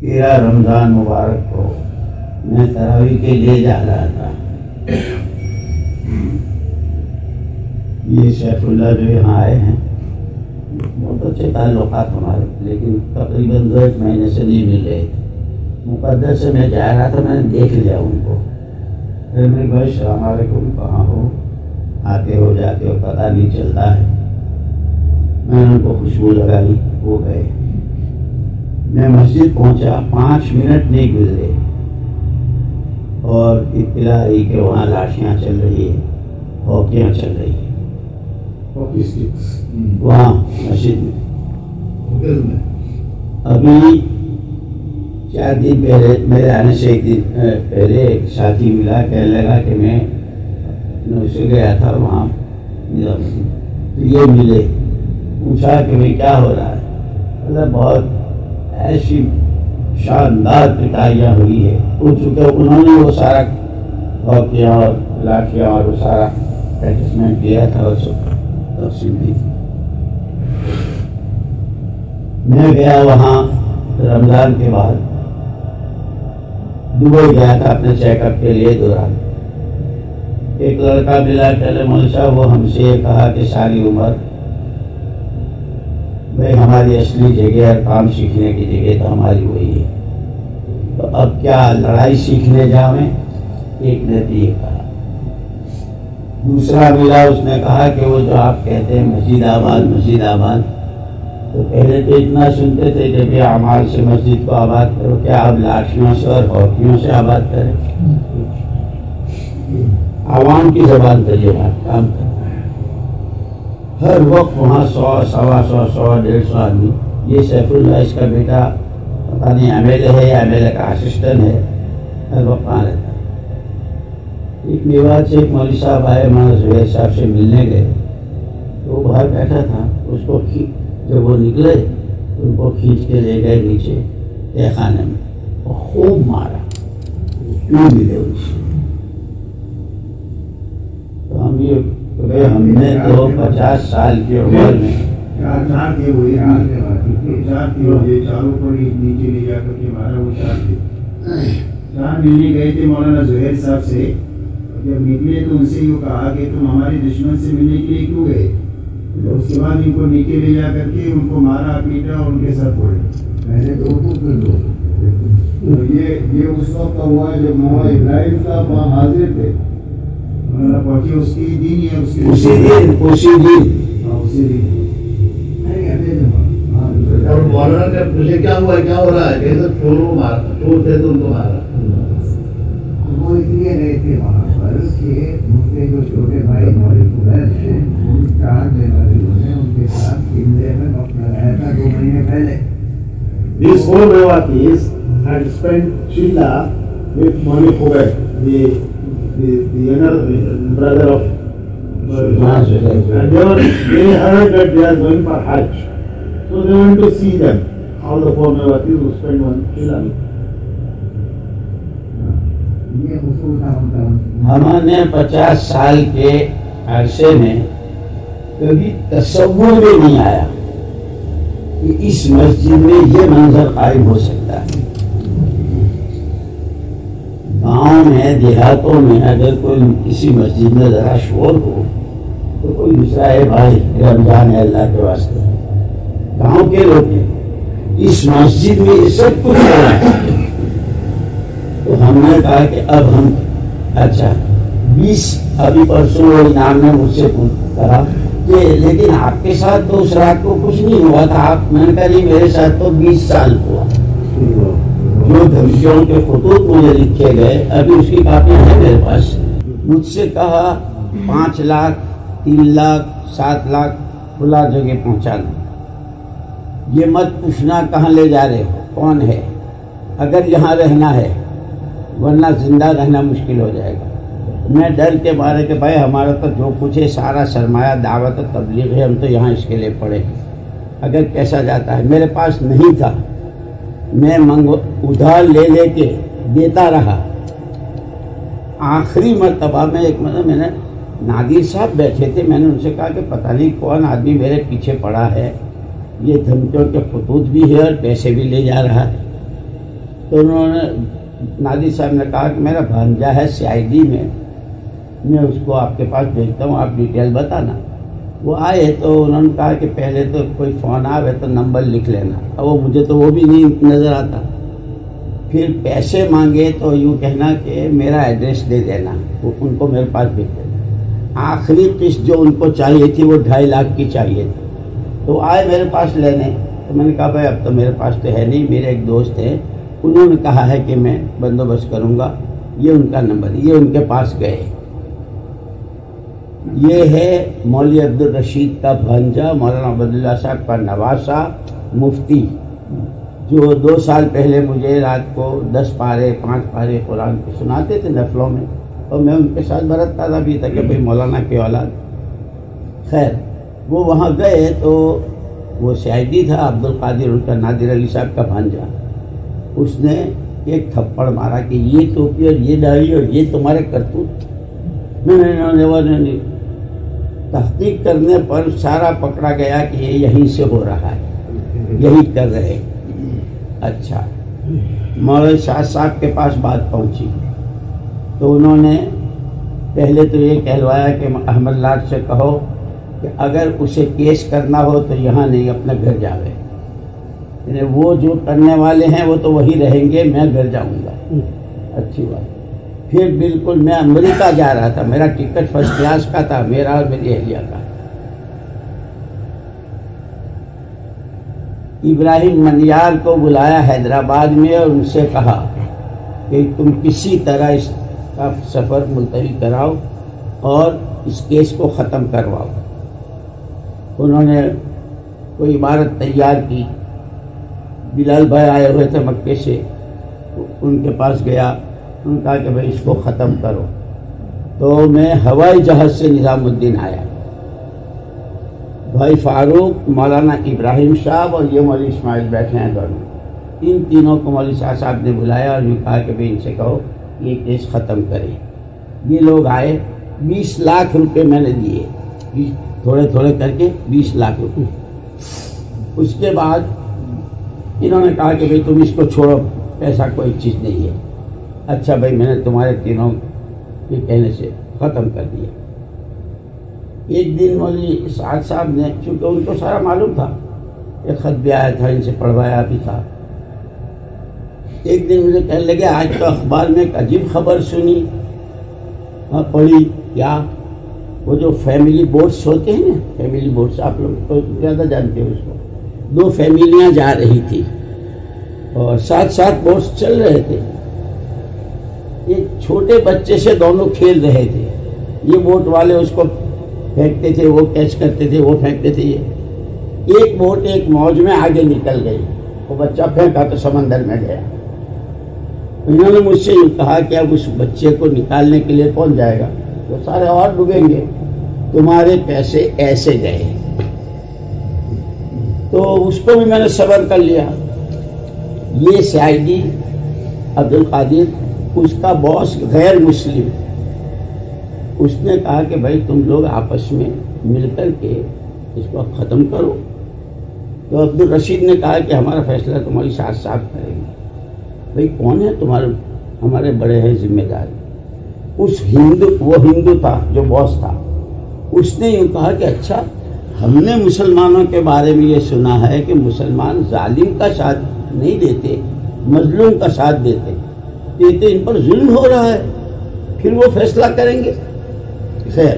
13 رمضان مبارک کو میں تراویح کے لیے جا رہا تھا. یہ سیف اللہ جو یہاں آئے ہیں بہت اچھے تعلقات ہمارے، لیکن تقریباً 2 مہینے سے نہیں مل رہے تھے. مقدس سے میں جا رہا تھا، میں نے دیکھ لیا ان کو. پھر میرے بھائی السلام علیکم، کہاں ہو؟ آتے ہو جاتے ہو پتہ نہیں چلتا ہے. میں نے ان کو خوشبو لگائی، وہ گئے. میں مسجد پہنچا، 5 منٹ نہیں گزرے اور اطلاع آئی کہ وہاں لاشیاں چل رہی ہیں، ہاکیاں چل رہی ہیں وہاں مسجد میں. ابھی 4 دن پہلے میرے آنے سے 1 دن پہلے ایک ساتھی ملا، کہنے لگا کہ میں سے گیا تھا وہاں تو یہ ملے. پوچھا کہ میں کیا ہو رہا ہے؟ مطلب بہت ایسی شاندار پٹائیاں ہوئی ہے. ہو چکے انہوں نے وہ سارا ہاکیاں اور لاٹھیاں اور وہ سارا ایڈجسٹمنٹ کیا تھا اور سب تقسیم دی تھی. میں گیا وہاں رمضان کے بعد، دبئی گیا تھا اپنے چیک اپ کے لیے دوران. ایک لڑکا ملا، کہ مولوی صاحب وہ ہم سے یہ کہا کہ ساری عمر بھائی ہماری اصلی جگہ اور کام سیکھنے کی جگہ تو ہماری وہی ہے، تو اب کیا لڑائی سیکھنے جاؤیں؟ ایک نے یہ کہا. دوسرا ملا، اس نے کہا کہ وہ جو آپ کہتے ہیں مسجد آباد، تو پہلے تو اتنا سنتے تھے کہ بھی اعمال سے مسجد کو آباد کرو، کیا اب لاٹھیوں سے اور ہاکیوں سے آباد کریں؟ عوام کی زبان پر یہ بات کام کرتا ہے. ہر وقت وہاں 100 سوا 100 150 آدمی. یہ سیف اللہ اس کا بیٹا پتہ نہیں ایم ایل اے ہے یا ایم ایل اے کا اسسٹنٹ ہے، ہر وقت وہاں رہتا ہے. ایک میوات سے ایک مولوی صاحب آئے، مولانا زبیر صاحب سے ملنے گئے تو وہ باہر بیٹھا تھا. اس کو جب وہ نکلے تو ان کو کھینچ کے لے گئے نیچے تہ خانے میں اور خوب مارا. کیوں ملے ان سے؟ تو ہم نے تو 50 سال کی عمر میں ملنے گئے تھے مولانا زہیر صاحب سے. جب نکلے تو ان سے یہ کہا کہ تم ہمارے دشمن سے ملنے کے لیے کیوں گئے؟ اس کے بعد ان کو نیچے لے جا کر کے ان کو مارا پیٹا اور ان کے سر پھوڑے. یہ اس وقت ہوا جب مولانا ابراہیم صاحب وہاں حاضر تھے. پہنچے اس کی دن یا اسی دن اور مولانا نے پوچھے کیا ہوا، کیا ہو رہا ہے؟ کہ چور تھے تو ان کو مارا. وہ اس لیے گئے تھے وہاں پر کہ ان کے جو چھوٹے بھائی مولوی فضیل ہیں، چار بیماریوں نے ان کے ساتھ قلعے میں وقت لگایا تھا 2 مہینے پہلے. These 4 Mewatis had spent Shila with Moli Fugai, the younger brother of and they heard that they are going for Hajj. So they went to see them. All the 4 Mewatis who spent one Shila. ہم نے 50 سال کے عرصے میں کبھی تصور بھی نہیں آیا کہ اس مسجد میں یہ منظر قائم ہو سکتا ہے. گاؤں میں دیہاتوں میں اگر کوئی کسی مسجد میں ذرا شور ہو تو کوئی دوسرا ہے بھائی رمضان ہے اللہ کے واسطے، گاؤں کے لوگ ہیں. اس مسجد میں یہ سب کچھ ہو رہا ہے. تو ہم نے کہا کہ اب ہم اچھا 20 ابھی پرسوں انعام نے مجھ سے کہا کہ لیکن آپ کے ساتھ تو اس رات کو کچھ نہیں ہوا تھا. آپ میں نے کہا نہیں میرے ساتھ تو 20 سال ہوا. جو دھمکیوں کے خطوط مجھے لکھے گئے ابھی اس کی کاپیاں ہیں میرے پاس. مجھ سے کہا 5 لاکھ 3 لاکھ 7 لاکھ کھلا جگہ پہنچانا. یہ مت پوچھنا کہاں لے جا رہے ہو، کون ہے، اگر یہاں رہنا ہے ورنہ زندہ رہنا مشکل ہو جائے گا. میں ڈر کے مارے کہ بھائی ہمارا تو جو کچھ ہے سارا سرمایہ دعوت و تبلیغ ہے، ہم تو یہاں اس کے لیے پڑے ہیں. اگر کیسا جاتا ہے، میرے پاس نہیں تھا، میں ادھار لے لے کے دیتا رہا. آخری مرتبہ میں ایک مرتبہ میں نے نادر صاحب بیٹھے تھے، میں نے ان سے کہا کہ پتہ نہیں کون آدمی میرے پیچھے پڑا ہے یہ دھمکیوں کے خطوط بھی ہے اور پیسے بھی لے جا رہا ہے. تو انہوں نے نادر صاحب نے کہا کہ میرا بھانجا ہے CID میں اس کو آپ کے پاس بھیجتا ہوں, آپ ڈیٹیل بتانا. وہ آئے تو انہوں نے کہا کہ پہلے تو کوئی فون آوے تو نمبر لکھ لینا. اب مجھے تو وہ بھی نہیں نظر آتا. پھر پیسے مانگے تو یوں کہنا کہ میرا ایڈریس دے دینا, وہ ان کو میرے پاس بھیج دینا. آخری قسط جو ان کو چاہیے تھی وہ 2.5 لاکھ کی چاہیے تھی. تو آئے میرے پاس لینے. تو میں نے کہا بھائی اب تو میرے پاس تو ہے نہیں, میرے ایک دوست ہیں, انہوں نے کہا ہے کہ میں بندوبست کروں گا, یہ ان کا نمبر, یہ ان کے پاس گئے. یہ ہے مولوی عبدالرشید کا بھانجا, مولانا عبداللہ صاحب کا نواسا, مفتی, جو 2 سال پہلے مجھے رات کو 10 پارے 5 پارے قرآن کے سناتے تھے نفلوں میں, اور میں ان کے ساتھ برتتا تھا بھی تھا کہ بھائی مولانا کی اولاد. خیر وہ وہاں گئے تو وہ CID تھا عبدالقادر, ان کا نادر علی صاحب کا بھانجا. اس نے ایک تھپڑ مارا کہ یہ ٹوپی اور یہ داڑھی اور یہ تمہارے کرتوت. نہیں, تحقیق کرنے پر سارا پکڑا گیا کہ یہ یہیں سے ہو رہا ہے, یہی کر رہے. اچھا, مولوی شاہ صاحب کے پاس بات پہنچی تو انہوں نے پہلے تو یہ کہلوایا کہ احمد لاٹ سے کہو کہ اگر اسے کیس کرنا ہو تو یہاں نہیں, اپنے گھر جاوے. یعنی وہ جو کرنے والے ہیں وہ تو وہی رہیں گے, میں گھر جاؤں گا. اچھی بات. پھر بالکل میں امریکہ جا رہا تھا, میرا ٹکٹ فرسٹ کلاس کا تھا, میرا اور میری اہلیہ کا. ابراہیم منیار کو بلایا حیدرآباد میں اور ان سے کہا کہ تم کسی طرح اس کا سفر ملتوی کراؤ اور اس کیس کو ختم کرواؤ. انہوں نے کوئی عبارت تیار کی. بلال بھائی آئے ہوئے تھے مکے سے, ان کے پاس گیا, انہوں نے کہا کہ بھائی اس کو ختم کرو. تو میں ہوائی جہاز سے نظام الدین آیا. بھائی فاروق, مولانا ابراہیم صاحب اور یہ مولوی اسماعیل بیٹھے ہیں دونوں. ان تینوں کو مولوی صاحب نے بلایا اور یہ کہا کہ بھائی ان سے کہو یہ کیس ختم کریں. یہ لوگ آئے, 20 لاکھ روپے میں نے دیے, تھوڑے تھوڑے کر کے 20 لاکھ روپے. اس کے بعد انہوں نے کہا کہ بھائی تم اس کو چھوڑو, پیسہ کوئی چیز نہیں ہے. اچھا بھائی, میں نے تمہارے تینوں کے کہنے سے ختم کر دیا. ایک دن مولوی اسعد صاحب نے, چونکہ ان کو سارا معلوم تھا, ایک خط بھی آیا تھا, ان سے پڑھوایا بھی تھا. ایک دن مجھے کہنے لگے آج تو اخبار میں ایک عجیب خبر سنی. پڑھی کیا؟ وہ جو فیملی بوٹس ہوتے ہیں نا, فیملی بوٹس آپ لوگ تو زیادہ جانتے ہو اس کو. 2 فیملیاں جا رہی تھی اور ساتھ بوٹس چل رہے تھے. ایک چھوٹے بچے سے دونوں کھیل رہے تھے. یہ بوٹ والے اس کو پھینکتے تھے, وہ کیچ کرتے تھے, وہ پھینکتے تھے. ایک بوٹ ایک موج میں آگے نکل گئی, وہ بچہ پھینکا تو سمندر میں گیا. انہوں نے مجھ سے یہ کہا کہ اب اس بچے کو نکالنے کے لیے کون جائے گا, تو سارے اور ڈوبیں گے, تمہارے پیسے ایسے گئے. تو اس کو بھی میں نے صبر کر لیا. یہ CID عبدالقادر, اس کا باس غیر مسلم, اس نے کہا کہ بھائی تم لوگ آپس میں مل کر کے اس کو ختم کرو. تو عبدالرشید نے کہا کہ ہمارا فیصلہ تمہاری شاہ صاحب کریں گے. بھائی کون ہے تمہارے, ہمارے بڑے ہیں ذمہ دار. اس وہ ہندو تھا جو باس تھا, اس نے یوں کہا کہ اچھا ہم نے مسلمانوں کے بارے میں یہ سنا ہے کہ مسلمان ظالم کا ساتھ نہیں دیتے, مظلوم کا ساتھ دیتے, ان پر ظلم ہو رہا ہے, پھر وہ فیصلہ کریں گے. خیر,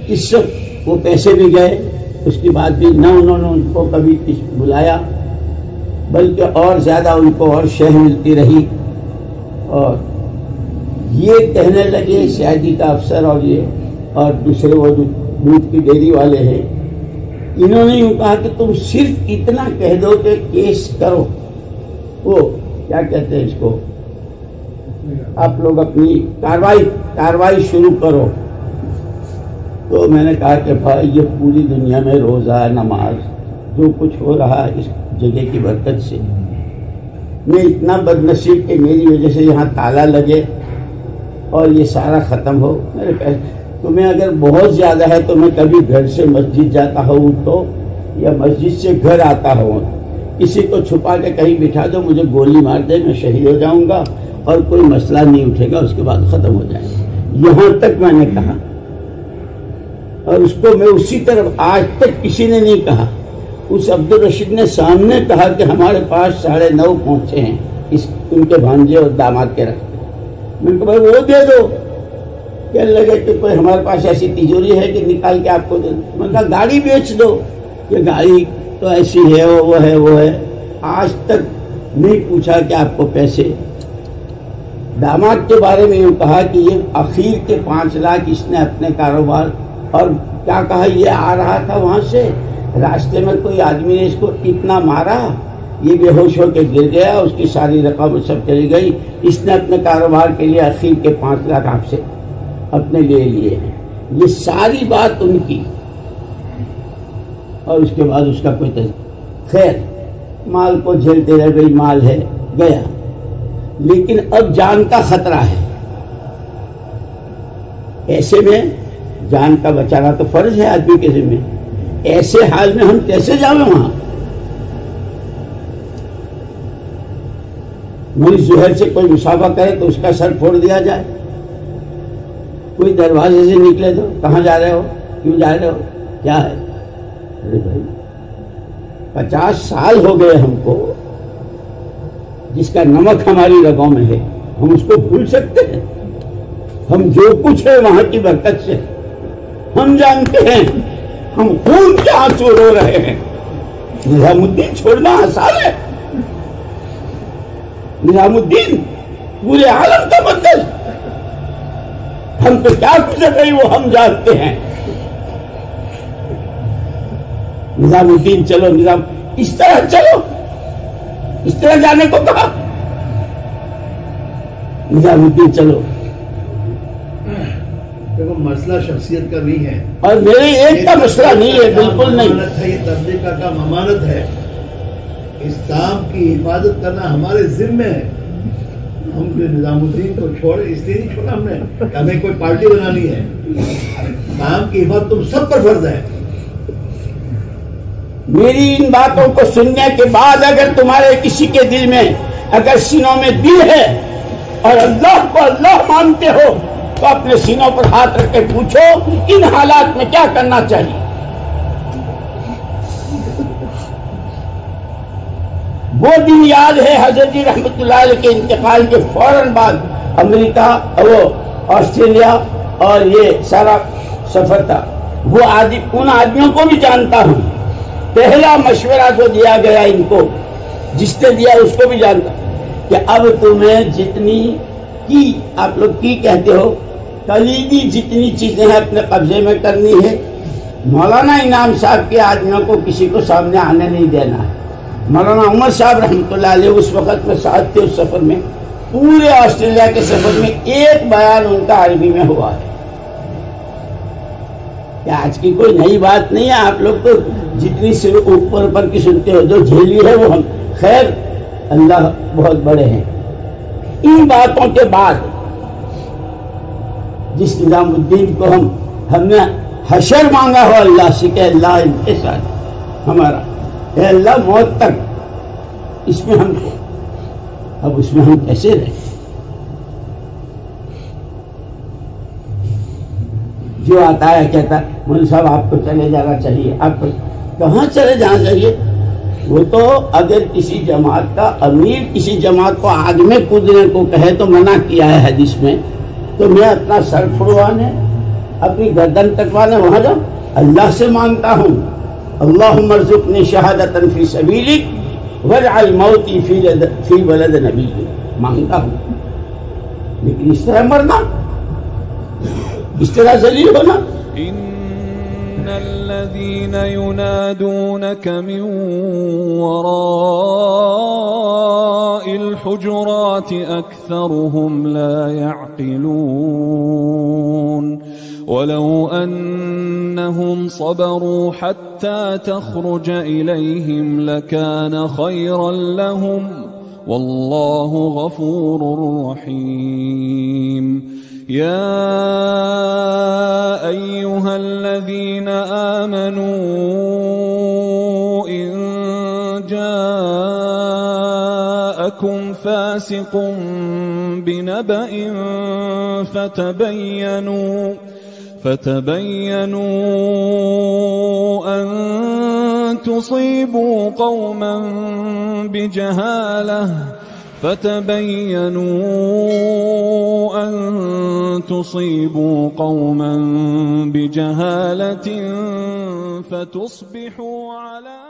اس سے وہ پیسے بھی گئے. اس کے بعد بھی نہ انہوں نے ان کو کبھی بلایا, بلکہ اور زیادہ ان کو اور شہ ملتی رہی. اور یہ کہنے لگے CID کا افسر اور یہ اور دوسرے وہ جو دودھ کی ڈیری والے ہیں, انہوں نے یوں کہا کہ تم صرف اتنا کہہ دو کہ کیس کرو, وہ کیا کہتے ہیں اس کو, آپ لوگ اپنی کاروائی شروع کرو. تو میں نے کہا کہ بھائی یہ پوری دنیا میں روزہ, نماز, جو کچھ ہو رہا ہے اس جگہ کی برکت سے. میں اتنا بد نصیب کہ میری وجہ سے یہاں تالا لگے اور یہ سارا ختم ہو. میرے پیسے تمہیں اگر بہت زیادہ ہے تو میں کبھی گھر سے مسجد جاتا ہوں تو یا مسجد سے گھر آتا ہوں کسی کو چھپا کے کہیں بٹھا دو، مجھے گولی مار دے، میں شہید ہو جاؤں گا اور کوئی مسئلہ نہیں اٹھے گا، اس کے بعد ختم ہو جائے گا۔ یہاں تک میں نے کہا، اور اس کو میں اسی طرف آج تک کسی نے نہیں کہا۔ اس عبدالرشید نے سامنے کہا کہ ہمارے پاس 9:30 پہنچے ہیں ان کے بھانجے اور داماد کے رکھتے۔ میں نے کہا بھائی وہ دے دو، کہنے لگے کہ کوئی ہمارے پاس ایسی تجوری ہے کہ نکال کے آپ کو دے دو۔ میں نے کہا گاڑی بیچ دو، یہ گاڑی تو ایسی ہے، وہ ہے۔ آج تک نہیں پوچھا کہ آپ کو پیسے۔ داماد کے بارے میں یوں کہا کہ یہ اخیر کے 5 لاکھ اس نے اپنے کاروبار، اور کیا کہا یہ آ رہا تھا وہاں سے، راستے میں کوئی آدمی نے اس کو اتنا مارا، یہ بے ہوش ہو کے گر گیا، اس کی ساری رقم سب چلی گئی، اس نے اپنے کاروبار کے لیے اخیر کے 5 لاکھ آپ سے اپنے لیے ہیں۔ یہ ساری بات ان کی، اور اس کے بعد اس کا کوئی خیر مال کو جھیلتے رہ گئی، مال ہے گیا، لیکن اب جان کا خطرہ ہے۔ ایسے میں جان کا بچانا تو فرض ہے آدمی کے ذمہ، ایسے حال میں ہم کیسے جاویں وہاں؟ مولوی زہیر سے کوئی مصافحہ کرے تو اس کا سر پھوڑ دیا جائے، کوئی دروازے سے نکلے تو کہاں جا رہے ہو، کیوں جا رہے ہو، کیا ہے؟ ارے بھائی 50 سال ہو گئے ہم کو، جس کا نمک ہماری رگوں میں ہے، ہم اس کو بھول سکتے ہیں؟ ہم جو کچھ ہے وہاں کی برکت سے ہم جانتے ہیں، ہم خون کے آنسو رو رہے ہیں۔ نظام الدین چھوڑنا آسان ہے؟ نظام الدین پورے عالم کا مقدس، ہم تو کیا گزر رہی وہ ہم جانتے ہیں۔ نظام الدین چلو، نظام اس طرح چلو، اس طرح جانے کو کہا، نظام الدین چلو۔ دیکھو مسئلہ شخصیت کا نہیں ہے، اور میرے ایک کا مسئلہ نہیں ہے، بالکل نہیں۔ یہ تبلیغ کا کام امانت ہے، اسلام کی حفاظت کرنا ہمارے ذمہ ہے۔ ہم جو نظام الدین کو چھوڑے اس لیے نہیں چھوڑا ہم نے، ہمیں کوئی پارٹی بنانی ہے، اسلام کی حفاظت تم سب پر فرض ہے۔ میری ان باتوں کو سننے کے بعد اگر تمہارے کسی کے دل میں، اگر سینوں میں دل ہے اور اللہ کو اللہ مانتے ہو، تو اپنے سینوں پر ہاتھ رکھ کے پوچھو ان حالات میں کیا کرنا چاہیے۔ وہ دن یاد ہے حضرت جی رحمت اللہ علیہ کے انتقال کے فوراً بعد امریکہ، وہ آسٹریلیا اور یہ سارا سفر تھا۔ وہ ان آدمیوں کو بھی جانتا ہوں، پہلا مشورہ جو دیا گیا ان کو، جس نے دیا اس کو بھی جانتا کہ اب تمہیں جتنی کی، آپ لوگ کی کہتے ہو، کلیدی جتنی چیزیں ہیں اپنے قبضے میں کرنی ہے۔ مولانا انعام صاحب کے آدمیوں کو کسی کو سامنے آنے نہیں دینا ہے۔ مولانا عمر صاحب رحمۃ اللہ علیہ اس وقت میں ساتھ تھے، اس سفر میں، پورے آسٹریلیا کے سفر میں ایک بیان ان کا عربی میں ہوا ہے۔ کیا آج کی کوئی نئی بات نہیں ہے؟ آپ لوگ تو جتنی صرف اوپر کی سنتے ہو، جو جھیلی ہے وہ ہم، خیر اللہ بہت بڑے ہیں۔ ان باتوں کے بعد جس نظام الدین کو ہم نے حشر مانگا ہو اللہ سے کہ اللہ ان کے ساتھ ہمارا، اے اللہ موت تک اس میں ہم کو، اب اس میں ہم کیسے رہیں؟ جو آتا ہے کہتا ہے مولوی صاحب آپ کو چلے جانا چاہیے، آپ کو کہاں چلے جانا چاہیے؟ وہ تو اگر کسی جماعت کا امیر کسی جماعت کو آگ میں کودنے کو کہے تو منع کیا ہے حدیث میں، تو میں اپنا سر پھڑوانے، اپنی گردن کٹوانے وہاں جاؤں؟ اللہ سے مانگتا ہوں اللہم ارزقنی شہادۃ فی سبیلک واجعل موتی فی بلد نبیک، مانگتا ہوں، لیکن اس طرح مرنا، اس طرح ذلیل ہونا۔ ان الذين ينادونك من وراء الحجرات اكثرهم لا يعقلون ولو انهم صبروا حتى تخرج اليهم لكان خيرا لهم والله غفور رحيم يا أيها الذين آمنوا إن جاءكم فاسق بنبأ فتبينوا أن تصيبوا قوما بجهالة فتصبحوا على